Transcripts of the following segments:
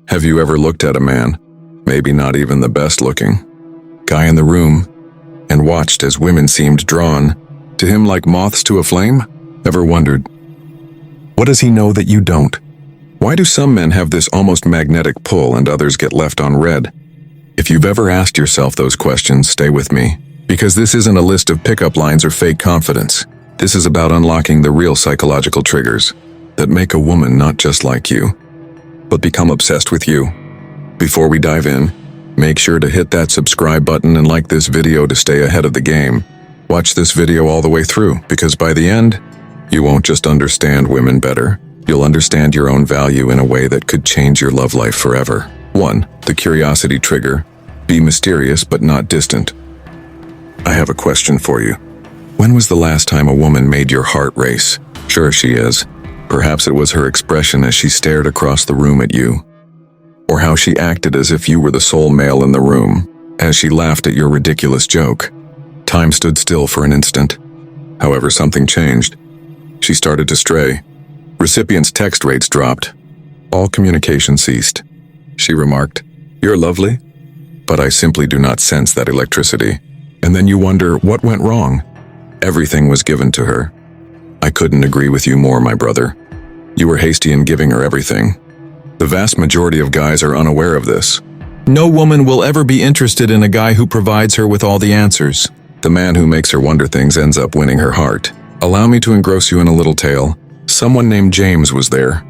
Have you ever looked at a man, maybe not even the best looking, guy in the room, and watched as women seemed drawn to him like moths to a flame? Ever wondered, what does he know that you don't? Why do some men have this almost magnetic pull and others get left on red? If you've ever asked yourself those questions, stay with me, because this isn't a list of pickup lines or fake confidence. This is about unlocking the real psychological triggers that make a woman not just like you, but become obsessed with you. Before we dive in, make sure to hit that subscribe button and like this video to stay ahead of the game. Watch this video all the way through, because by the end, you won't just understand women better, you'll understand your own value in a way that could change your love life forever. 1. The curiosity trigger. Be mysterious but not distant. I have a question for you. When was the last time a woman made your heart race? Sure she is. Perhaps it was her expression as she stared across the room at you. Or how she acted as if you were the sole male in the room, as she laughed at your ridiculous joke. Time stood still for an instant. However, something changed. She started to stray. Recipients' text rates dropped. All communication ceased. She remarked, "You're lovely, but I simply do not sense that electricity." And then you wonder, what went wrong? Everything was given to her. I couldn't agree with you more, my brother. You were hasty in giving her everything. The vast majority of guys are unaware of this. No woman will ever be interested in a guy who provides her with all the answers. The man who makes her wonder things ends up winning her heart. Allow me to engross you in a little tale. Someone named James was there.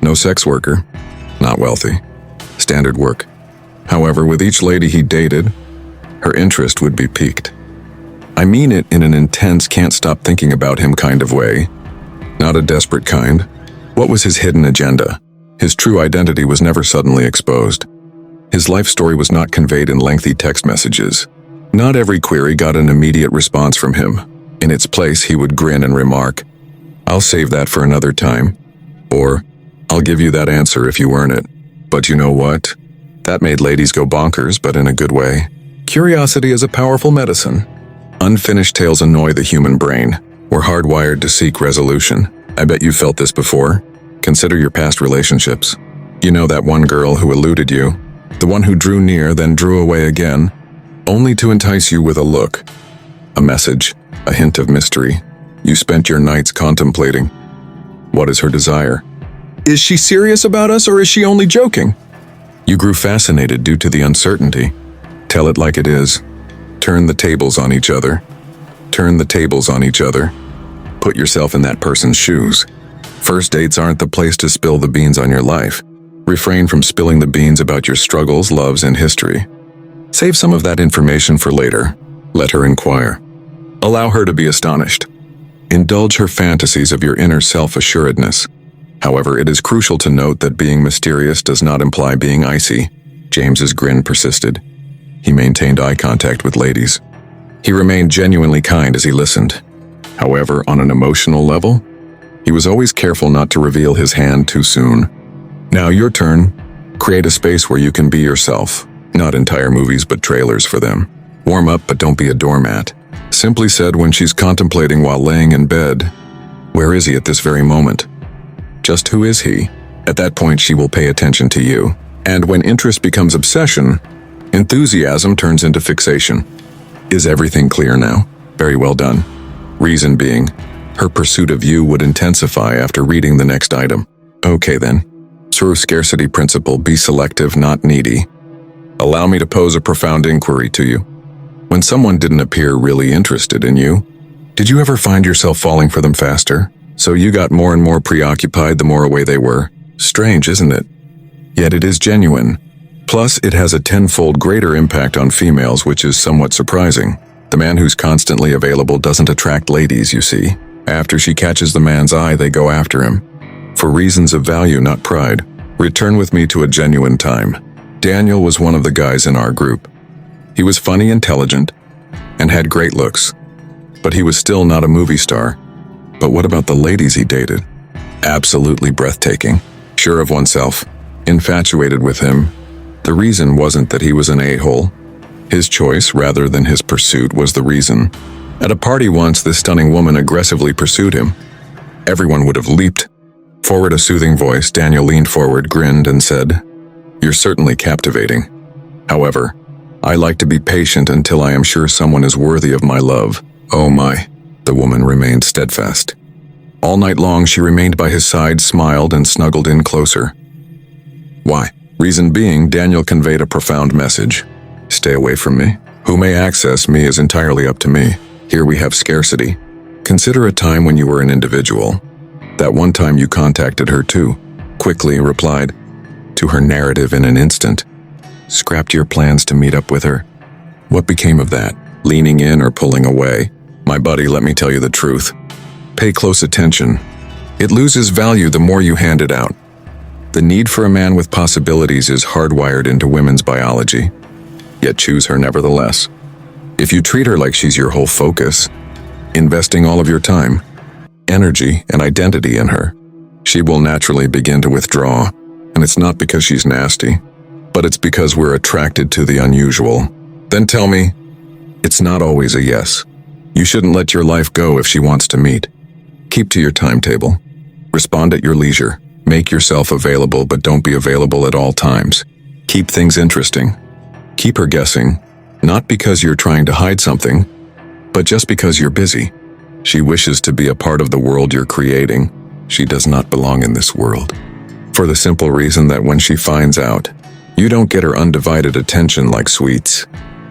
No sex worker. Not wealthy. Standard work. However, with each lady he dated, her interest would be piqued. I mean it in an intense, can't stop thinking about him kind of way. Not a desperate kind. What was his hidden agenda? His true identity was never suddenly exposed. His life story was not conveyed in lengthy text messages. Not every query got an immediate response from him. In its place, he would grin and remark, "I'll save that for another time." Or, "I'll give you that answer if you earn it." But you know what? That made ladies go bonkers, but in a good way. Curiosity is a powerful medicine. Unfinished tales annoy the human brain. We're hardwired to seek resolution. I bet you felt this before. Consider your past relationships. You know that one girl who eluded you, the one who drew near then drew away again, only to entice you with a look, a message, a hint of mystery. You spent your nights contemplating. What is her desire? Is she serious about us, or is she only joking? You grew fascinated due to the uncertainty. Tell it like it is. Turn the tables on each other. Turn the tables on each other. Put yourself in that person's shoes. First dates aren't the place to spill the beans on your life. Refrain from spilling the beans about your struggles, loves, and history. Save some of that information for later. Let her inquire. Allow her to be astonished. Indulge her fantasies of your inner self-assuredness. However, it is crucial to note that being mysterious does not imply being icy. James's grin persisted. He maintained eye contact with ladies. He remained genuinely kind as he listened. However, on an emotional level, he was always careful not to reveal his hand too soon. Now your turn. Create a space where you can be yourself. Not entire movies, but trailers for them. Warm up, but don't be a doormat. Simply said, when she's contemplating while laying in bed, where is he at this very moment? Just who is he? At that point, she will pay attention to you. And when interest becomes obsession, enthusiasm turns into fixation. Is everything clear now? Very well done. Reason being, her pursuit of you would intensify after reading the next item. Okay then. Through scarcity principle, be selective, not needy. Allow me to pose a profound inquiry to you. When someone didn't appear really interested in you, did you ever find yourself falling for them faster? So you got more and more preoccupied the more away they were. Strange, isn't it? Yet it is genuine. Plus, it has a tenfold greater impact on females, which is somewhat surprising. The man who's constantly available doesn't attract ladies, you see. After she catches the man's eye, they go after him. For reasons of value, not pride. Return with me to a genuine time. Daniel was one of the guys in our group. He was funny, intelligent, and had great looks. But he was still not a movie star. But what about the ladies he dated? Absolutely breathtaking. Sure of oneself. Infatuated with him. The reason wasn't that he was an a-hole. His choice, rather than his pursuit, was the reason. At a party once, this stunning woman aggressively pursued him. Everyone would have leaped. Forward a soothing voice, Daniel leaned forward, grinned, and said, You're certainly captivating. However, I like to be patient until I am sure someone is worthy of my love. Oh my, the woman remained steadfast. All night long she remained by his side, smiled, and snuggled in closer. Why? Reason being, Daniel conveyed a profound message. Stay away from me. Who may access me is entirely up to me. Here we have scarcity. Consider a time when you were an individual. That one time you contacted her too. Quickly replied to her narrative in an instant. Scrapped your plans to meet up with her. What became of that? Leaning in or pulling away? My buddy, let me tell you the truth. Pay close attention. It loses value the more you hand it out. The need for a man with possibilities is hardwired into women's biology. Yet choose her nevertheless. If you treat her like she's your whole focus, investing all of your time, energy, and identity in her, she will naturally begin to withdraw. And it's not because she's nasty, but it's because we're attracted to the unusual. Then tell me, it's not always a yes. You shouldn't let your life go if she wants to meet. Keep to your timetable. Respond at your leisure. Make yourself available, but don't be available at all times. Keep things interesting. Keep her guessing, not because you're trying to hide something, but just because you're busy. She wishes to be a part of the world you're creating. She does not belong in this world. For the simple reason that when she finds out, you don't get her undivided attention like sweets.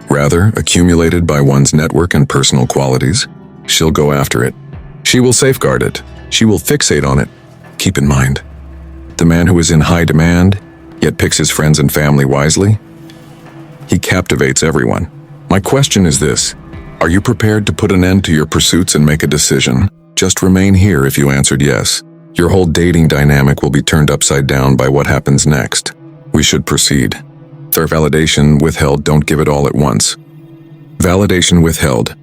Rather, accumulated by one's network and personal qualities, she'll go after it. She will safeguard it. She will fixate on it. Keep in mind, the man who is in high demand, yet picks his friends and family wisely, he captivates everyone. My question is this: are you prepared to put an end to your pursuits and make a decision? Just remain here if you answered yes. Your whole dating dynamic will be turned upside down by what happens next. We should proceed. Their validation withheld, don't give it all at once. Validation withheld.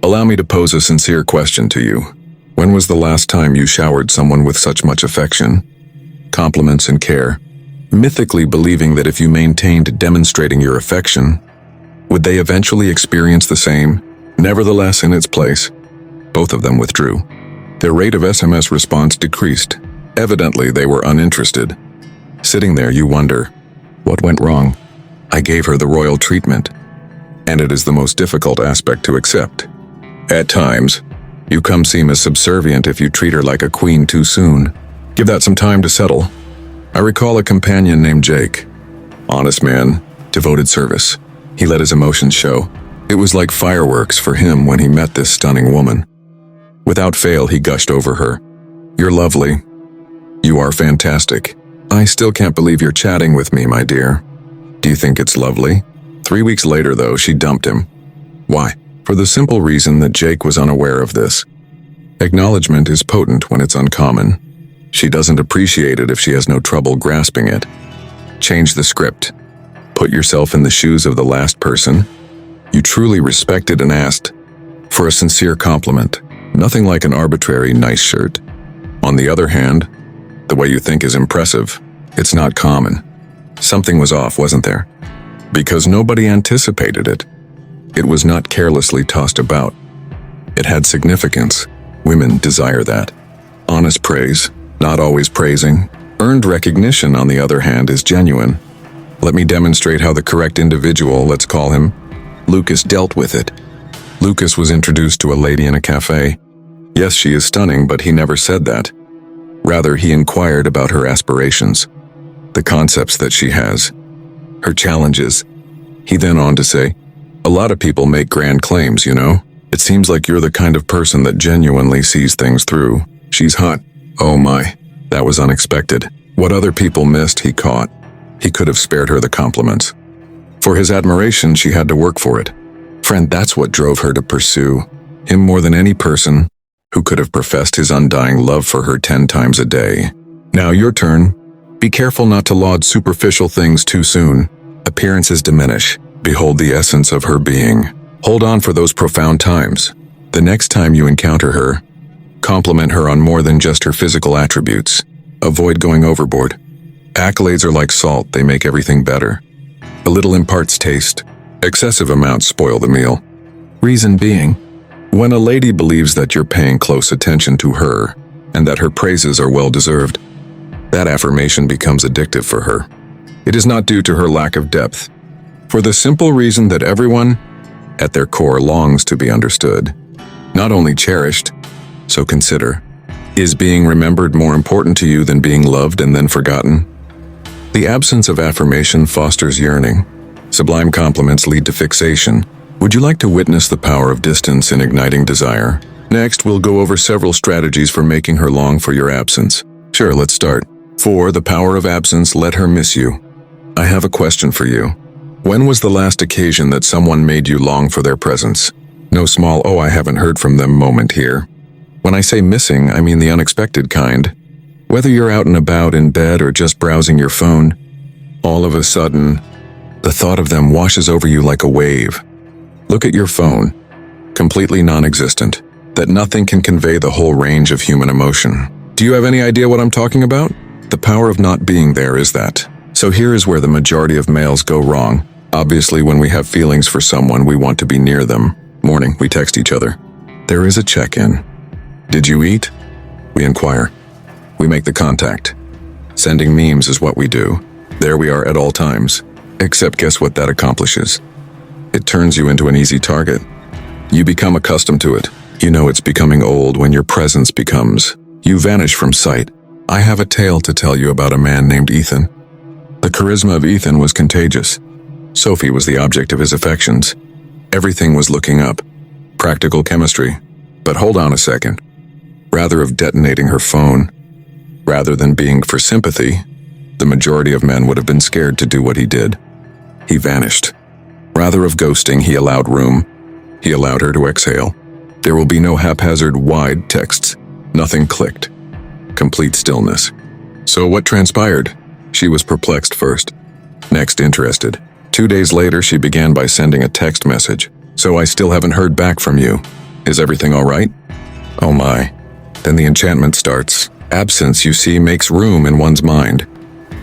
Allow me to pose a sincere question to you. When was the last time you showered someone with such much affection, compliments, and care, mythically believing that if you maintained demonstrating your affection, would they eventually experience the same? Nevertheless, in its place, both of them withdrew. Their rate of SMS response decreased. Evidently, they were uninterested. Sitting there, you wonder, what went wrong? I gave her the royal treatment, and it is the most difficult aspect to accept. At times, you come seem as subservient if you treat her like a queen too soon. Give that some time to settle. I recall a companion named Jake. Honest man, devoted service. He let his emotions show. It was like fireworks for him when he met this stunning woman. Without fail, he gushed over her. You're lovely. You are fantastic. I still can't believe you're chatting with me, my dear. Do you think it's lovely? 3 weeks later, though, she dumped him. Why? For the simple reason that Jake was unaware of this. Acknowledgement is potent when it's uncommon. She doesn't appreciate it if she has no trouble grasping it. Change the script. Put yourself in the shoes of the last person you truly respected and asked for a sincere compliment. Nothing like an arbitrary nice shirt. On the other hand, the way you think is impressive. It's not common. Something was off, wasn't there? Because nobody anticipated it. It was not carelessly tossed about. It had significance. Women desire that. Honest praise, not always praising. Earned recognition, on the other hand, is genuine. Let me demonstrate how the correct individual, let's call him Lucas, dealt with it. Lucas was introduced to a lady in a cafe. Yes, she is stunning, but he never said that. Rather, he inquired about her aspirations, the concepts that she has, her challenges. He then on to say, a lot of people make grand claims, you know? It seems like you're the kind of person that genuinely sees things through. She's hot. Oh my, that was unexpected. What other people missed, he caught. He could have spared her the compliments. For his admiration, she had to work for it. Friend, that's what drove her to pursue him more than any person who could have professed his undying love for her 10 times a day. Now your turn. Be careful not to laud superficial things too soon. Appearances diminish. Behold the essence of her being. Hold on for those profound times. The next time you encounter her, compliment her on more than just her physical attributes. Avoid going overboard. Accolades are like salt, they make everything better. A little imparts taste. Excessive amounts spoil the meal. Reason being, when a lady believes that you're paying close attention to her and that her praises are well-deserved, that affirmation becomes addictive for her. It is not due to her lack of depth, for the simple reason that everyone, at their core, longs to be understood, not only cherished. So consider, is being remembered more important to you than being loved and then forgotten? The absence of affirmation fosters yearning. Sublime compliments lead to fixation. Would you like to witness the power of distance in igniting desire? Next, we'll go over several strategies for making her long for your absence. Sure, let's start. 4. The power of absence. Let her miss you. I have a question for you. When was the last occasion that someone made you long for their presence? No small, "oh, I haven't heard from them" moment here. When I say missing, I mean the unexpected kind. Whether you're out and about in bed or just browsing your phone, all of a sudden, the thought of them washes over you like a wave. Look at your phone. Completely non-existent. That nothing can convey the whole range of human emotion. Do you have any idea what I'm talking about? The power of not being there is that. So here is where the majority of males go wrong. Obviously, when we have feelings for someone, we want to be near them. Morning, we text each other. There is a check-in. Did you eat? We inquire. We make the contact. Sending memes is what we do. There we are at all times. Except guess what that accomplishes? It turns you into an easy target. You become accustomed to it. You know it's becoming old when your presence becomes. You vanish from sight. I have a tale to tell you about a man named Ethan. The charisma of Ethan was contagious. Sophie was the object of his affections. Everything was looking up. Practical chemistry. But hold on a second. Rather of detonating her phone, rather than being for sympathy, the majority of men would have been scared to do what he did. He vanished. Rather of ghosting, he allowed room. He allowed her to exhale. There will be no haphazard wide texts. Nothing clicked. Complete stillness. So what transpired? She was perplexed first. Next, interested. 2 days later, she began by sending a text message. "So I still haven't heard back from you. Is everything all right?" Oh my. Then the enchantment starts. Absence, you see, makes room in one's mind.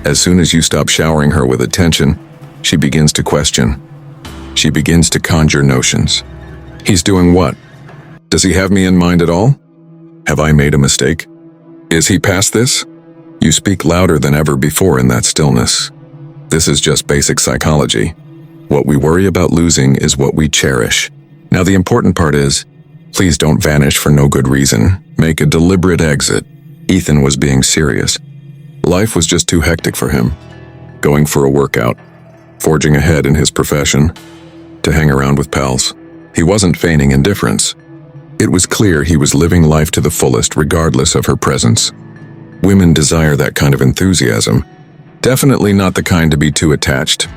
As soon as you stop showering her with attention, she begins to question. She begins to conjure notions. He's doing what? Does he have me in mind at all? Have I made a mistake? Is he past this? You speak louder than ever before in that stillness. This is just basic psychology. What we worry about losing is what we cherish. Now the important part is, please don't vanish for no good reason. Make a deliberate exit. Ethan was being serious. Life was just too hectic for him. Going for a workout, forging ahead in his profession, to hang around with pals. He wasn't feigning indifference. It was clear he was living life to the fullest regardless of her presence. Women desire that kind of enthusiasm. Definitely not the kind to be too attached,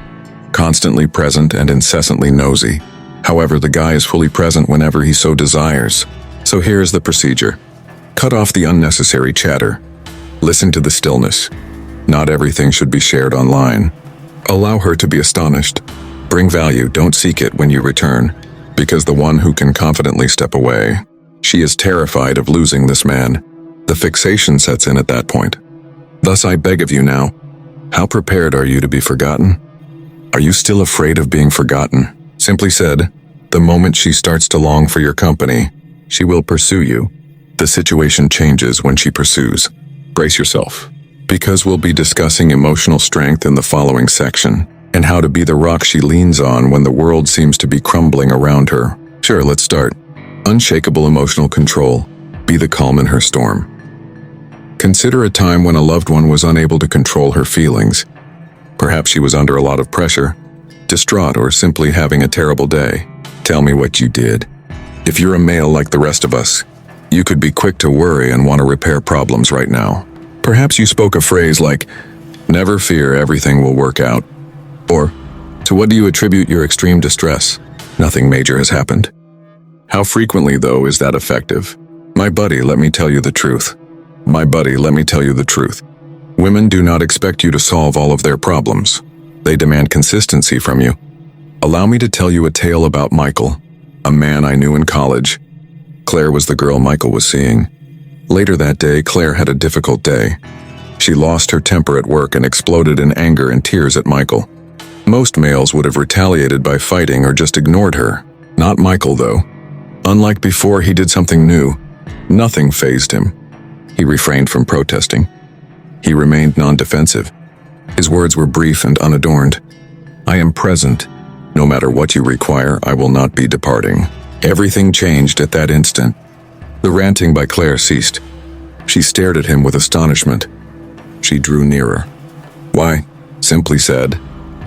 constantly present and incessantly nosy. However, the guy is fully present whenever he so desires. So here's the procedure. Cut off the unnecessary chatter. Listen to the stillness. Not everything should be shared online. Allow her to be astonished. Bring value, don't seek it when you return. Because the one who can confidently step away, she is terrified of losing this man. The fixation sets in at that point. Thus I beg of you now, how prepared are you to be forgotten? Are you still afraid of being forgotten? Simply said, the moment she starts to long for your company, she will pursue you. The situation changes when she pursues. Brace yourself, because we'll be discussing emotional strength in the following section, and how to be the rock she leans on when the world seems to be crumbling around her. Sure, let's start. Unshakable emotional control. Be the calm in her storm. Consider a time when a loved one was unable to control her feelings. Perhaps she was under a lot of pressure, distraught, or simply having a terrible day. Tell me what you did. If you're a male like the rest of us, you could be quick to worry and want to repair problems right now. Perhaps you spoke a phrase like, "Never fear, everything will work out." Or, to what do you attribute your extreme distress? Nothing major has happened. How frequently, though, is that effective? My buddy, let me tell you the truth. My buddy, let me tell you the truth. Women do not expect you to solve all of their problems. They demand consistency from you. Allow me to tell you a tale about Michael, a man I knew in college. Claire was the girl Michael was seeing. Later that day, Claire had a difficult day. She lost her temper at work and exploded in anger and tears at Michael. Most males would have retaliated by fighting or just ignored her. Not Michael, though. Unlike before, he did something new. Nothing fazed him. He refrained from protesting. He remained non-defensive. His words were brief and unadorned. "I am present. No matter what you require, I will not be departing." Everything changed at that instant. The ranting by Claire ceased. She stared at him with astonishment. She drew nearer. "Why?" Simply said.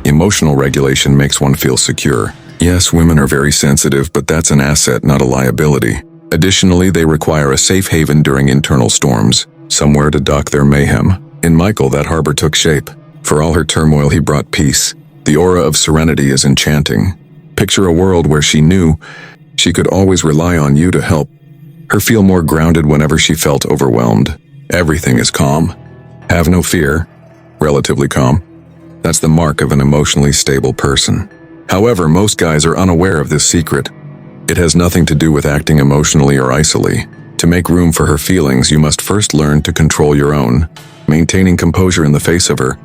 "Emotional regulation makes one feel secure. Yes, women are very sensitive, but that's an asset, not a liability. Additionally, they require a safe haven during internal storms, somewhere to dock their mayhem. In Michael, that harbor took shape. For all her turmoil, he brought peace. The aura of serenity is enchanting. Picture a world where she knew she could always rely on you to help her feel more grounded whenever she felt overwhelmed. Everything is calm. Have no fear. Relatively calm. That's the mark of an emotionally stable person. However, most guys are unaware of this secret. It has nothing to do with acting emotionally or icily. To make room for her feelings, you must first learn to control your own, maintaining composure in the face of her.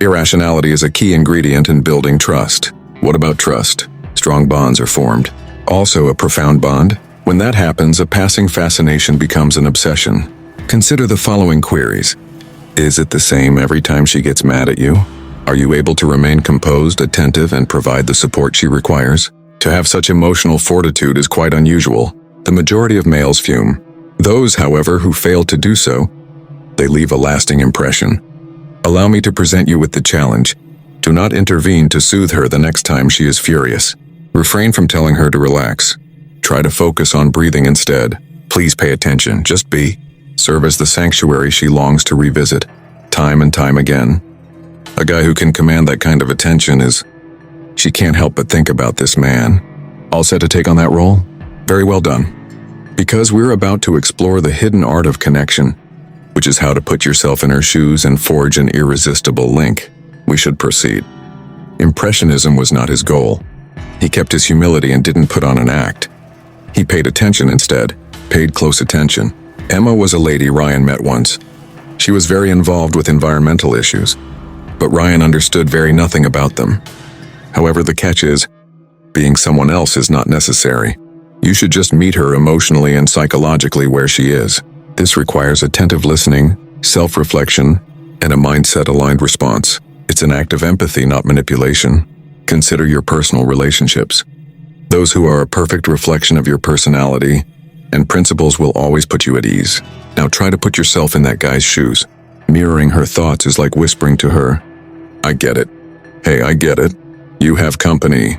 Irrationality is a key ingredient in building trust. What about trust? Strong bonds are formed. Also a profound bond. When that happens, a passing fascination becomes an obsession. Consider the following queries. Is it the same every time she gets mad at you? Are you able to remain composed, attentive, and provide the support she requires? To have such emotional fortitude is quite unusual. The majority of males fume. Those, however, who fail to do so, they leave a lasting impression. Allow me to present you with the challenge. Do not intervene to soothe her the next time she is furious. Refrain from telling her to relax. Try to focus on breathing instead. Please pay attention, just be. Serve as the sanctuary she longs to revisit, time and time again. A guy who can command that kind of attention is... She can't help but think about this man. All set to take on that role? Very well done. Because we're about to explore the hidden art of connection, which is how to put yourself in her shoes and forge an irresistible link, we should proceed. Impressionism was not his goal. He kept his humility and didn't put on an act. He paid attention instead, paid close attention. Emma was a lady Ryan met once. She was very involved with environmental issues, but Ryan understood very nothing about them. However, the catch is, being someone else is not necessary. You should just meet her emotionally and psychologically where she is. This requires attentive listening, self-reflection, and a mindset-aligned response. It's an act of empathy, not manipulation. Consider your personal relationships. Those who are a perfect reflection of your personality and principles will always put you at ease. Now try to put yourself in that guy's shoes. Mirroring her thoughts is like whispering to her, "I get it. Hey, I get it. You have company."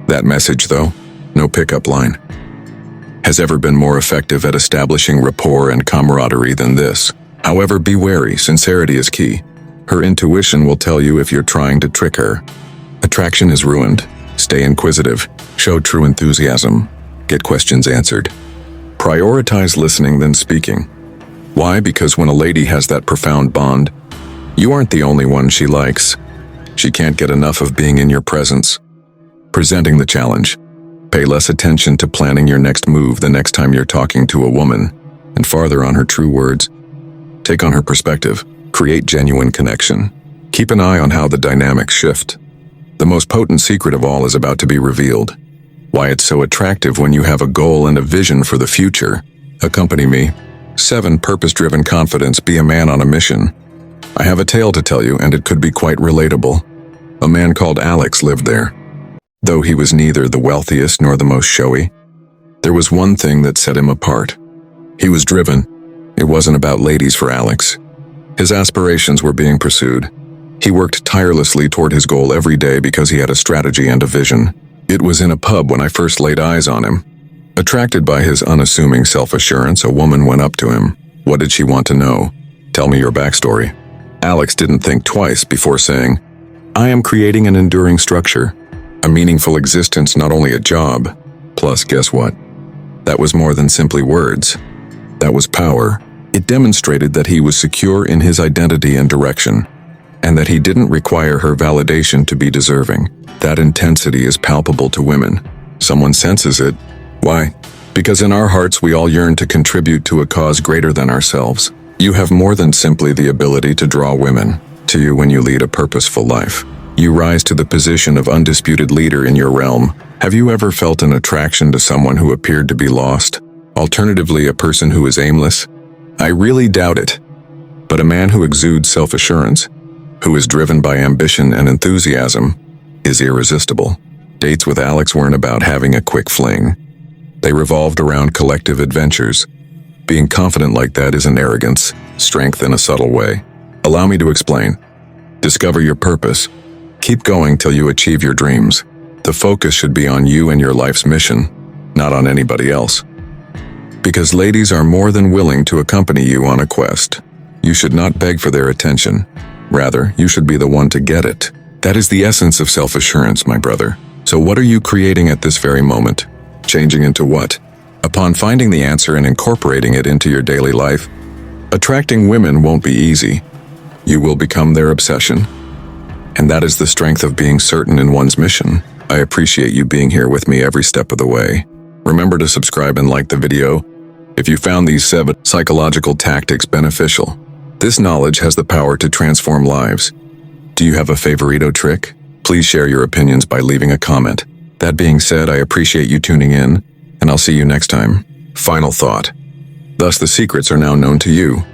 That message, though, no pickup line, has ever been more effective at establishing rapport and camaraderie than this. However, be wary, sincerity is key. Her intuition will tell you if you're trying to trick her. Attraction is ruined. Stay inquisitive. Show true enthusiasm. Get questions answered. Prioritize listening than speaking. Why? Because when a lady has that profound bond, you aren't the only one she likes. She can't get enough of being in your presence. Presenting the challenge. Pay less attention to planning your next move the next time you're talking to a woman, and farther on her true words. Take on her perspective. Create genuine connection. Keep an eye on how the dynamics shift. The most potent secret of all is about to be revealed. Why it's so attractive when you have a goal and a vision for the future. Accompany me. 7. Purpose-driven confidence. Be a man on a mission. I have a tale to tell you, and it could be quite relatable. A man called Alex lived there. Though he was neither the wealthiest nor the most showy, there was one thing that set him apart. He was driven. It wasn't about ladies for Alex. His aspirations were being pursued. He worked tirelessly toward his goal every day because he had a strategy and a vision. It was in a pub when I first laid eyes on him. Attracted by his unassuming self-assurance, a woman went up to him. What did she want to know? Tell me your backstory. Alex didn't think twice before saying, I am creating an enduring structure, a meaningful existence, not only a job. Plus, guess what? That was more than simply words. That was power. It demonstrated that he was secure in his identity and direction, and that he didn't require her validation to be deserving. That intensity is palpable to women. Someone senses it. Why? Because in our hearts we all yearn to contribute to a cause greater than ourselves. You have more than simply the ability to draw women to you when you lead a purposeful life. You rise to the position of undisputed leader in your realm. Have you ever felt an attraction to someone who appeared to be lost? Alternatively, a person who is aimless? I really doubt it. But a man who exudes self-assurance, who is driven by ambition and enthusiasm, is irresistible. Dates with Alex weren't about having a quick fling. They revolved around collective adventures. Being confident like that isn't arrogance, strength in a subtle way. Allow me to explain. Discover your purpose. Keep going till you achieve your dreams. The focus should be on you and your life's mission, not on anybody else. Because ladies are more than willing to accompany you on a quest. You should not beg for their attention. Rather, you should be the one to get it. That is the essence of self-assurance, my brother. So what are you creating at this very moment? Changing into what? Upon finding the answer and incorporating it into your daily life, attracting women won't be easy. You will become their obsession. And that is the strength of being certain in one's mission. I appreciate you being here with me every step of the way. Remember to subscribe and like the video if you found these 7 psychological tactics beneficial. This knowledge has the power to transform lives. Do you have a favorito trick? Please share your opinions by leaving a comment. That being said, I appreciate you tuning in, and I'll see you next time. Final thought. Thus the secrets are now known to you.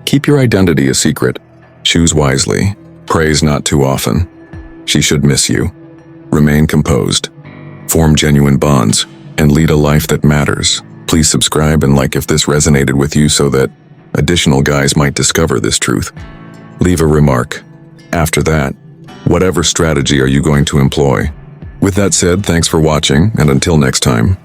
Keep your identity a secret. Choose wisely. Praise not too often. She should miss you. Remain composed. Form genuine bonds, and lead a life that matters. Please subscribe and like if this resonated with you so that additional guys might discover this truth. Leave a remark. After that, whatever strategy are you going to employ? With that said, thanks for watching, and until next time,